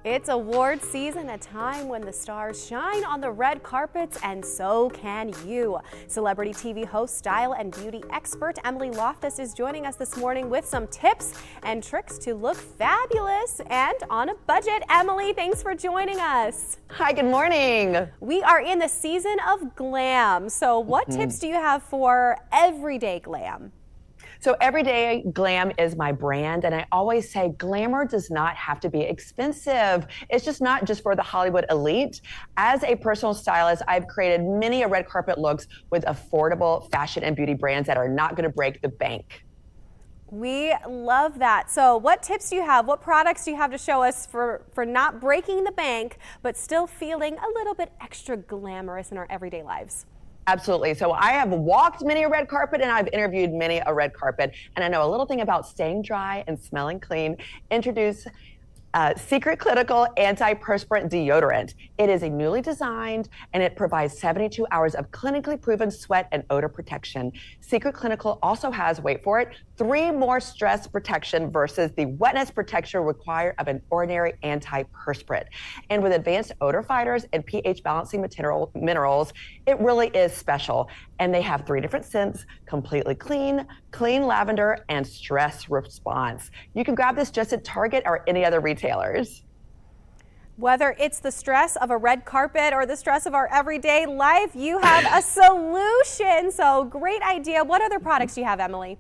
It's award season, a time when the stars shine on the red carpets, and so can you. Celebrity TV host, style and beauty expert Emily Loftiss is joining us this morning with some tips and tricks to look fabulous and on a budget. Emily, thanks for joining us. Hi, good morning. We are in the season of glam. So what tips do you have for everyday glam? So Everyday Glam is my brand, and I always say glamour does not have to be expensive. It's just not just for the Hollywood elite. As a personal stylist, I've created many red carpet looks with affordable fashion and beauty brands that are not going to break the bank. We love that. So what tips do you have? What products do you have to show us for not breaking the bank, but still feeling a little bit extra glamorous in our everyday lives? Absolutely. So I have walked many a red carpet and I've interviewed many a red carpet, and I know a little thing about staying dry and smelling clean. Introduce Secret Clinical Antiperspirant Deodorant. It is a newly designed and it provides 72 hours of clinically proven sweat and odor protection. Secret Clinical also has, wait for it, 3 more stress protection versus the wetness protection required of an ordinary antiperspirant. And with advanced odor fighters and pH balancing minerals, it really is special. And they have 3 different scents: completely clean, clean lavender, and stress response. You can grab this just at Target or any other retailers. Whether it's the stress of a red carpet or the stress of our everyday life, you have a solution. So great idea. What other products do you have, Emily?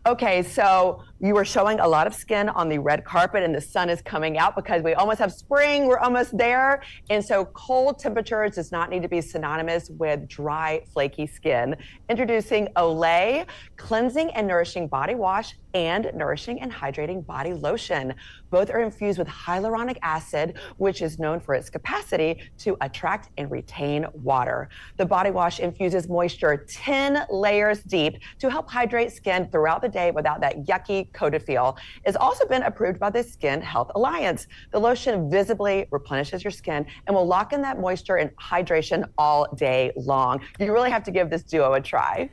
Okay, so you were showing a lot of skin on the red carpet and the sun is coming out because we almost have spring, we're almost there. And so cold temperatures does not need to be synonymous with dry, flaky skin. Introducing Olay Cleansing and Nourishing Body Wash and Nourishing and Hydrating Body Lotion. Both are infused with hyaluronic acid, which is known for its capacity to attract and retain water. The body wash infuses moisture 10 layers deep to help hydrate skin throughout the day without that yucky coated feel. It's also been approved by the Skin Health Alliance. The lotion visibly replenishes your skin and will lock in that moisture and hydration all day long. You really have to give this duo a try.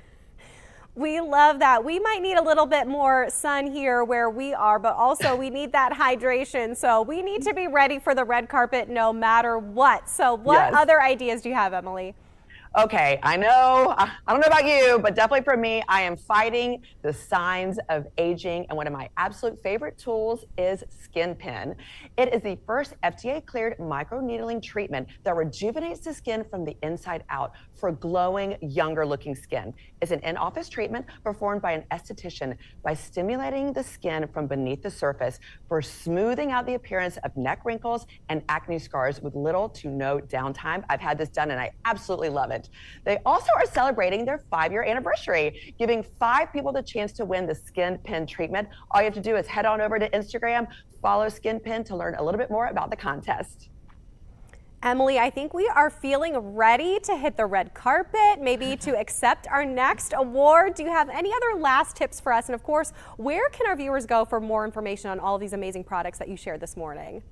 We love that. We might need a little bit more sun here where we are, but also we need that hydration. So we need to be ready for the red carpet no matter what. So what other ideas do you have, Emily? Okay, I know, I don't know about you, but definitely for me, I am fighting the signs of aging, and one of my absolute favorite tools is Skin Pen. It is the first FDA-cleared microneedling treatment that rejuvenates the skin from the inside out for glowing, younger-looking skin. It's an in-office treatment performed by an esthetician by stimulating the skin from beneath the surface for smoothing out the appearance of neck wrinkles and acne scars with little to no downtime. I've had this done and I absolutely love it. They also are celebrating their 5-year anniversary, giving 5 people the chance to win the Skin Pen treatment. All you have to do is head on over to Instagram, follow Skin Pen to learn a little bit more about the contest. Emily, I think we are feeling ready to hit the red carpet, maybe to accept our next award. Do you have any other last tips for us? And of course, where can our viewers go for more information on all of these amazing products that you shared this morning?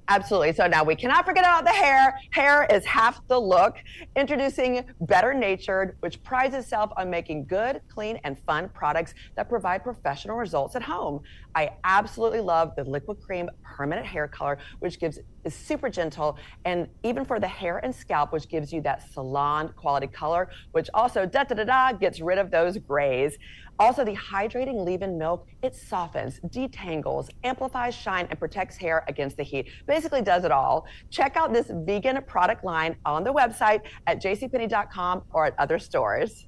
Absolutely. So now we cannot forget about the hair. Hair is half the look. Introducing Better Natured, which prides itself on making good, clean, and fun products that provide professional results at home. I absolutely love the liquid cream permanent hair color, which is super gentle, and even for the hair and scalp, which gives you that salon quality color, which also gets rid of those grays. Also, the hydrating leave-in milk, it softens, detangles, amplifies shine, and protects hair against the heat. Basically does it all. Check out this vegan product line on the website at jcpenney.com or at other stores.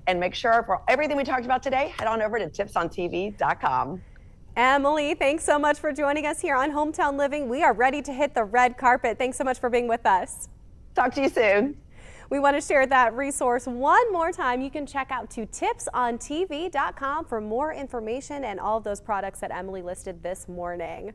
And make sure for everything we talked about today, head on over to tipsontv.com. Emily, thanks so much for joining us here on Hometown Living. We are ready to hit the red carpet. Thanks so much for being with us. Talk to you soon. We want to share that resource one more time. You can check out tipsontv.com for more information and all of those products that Emily listed this morning.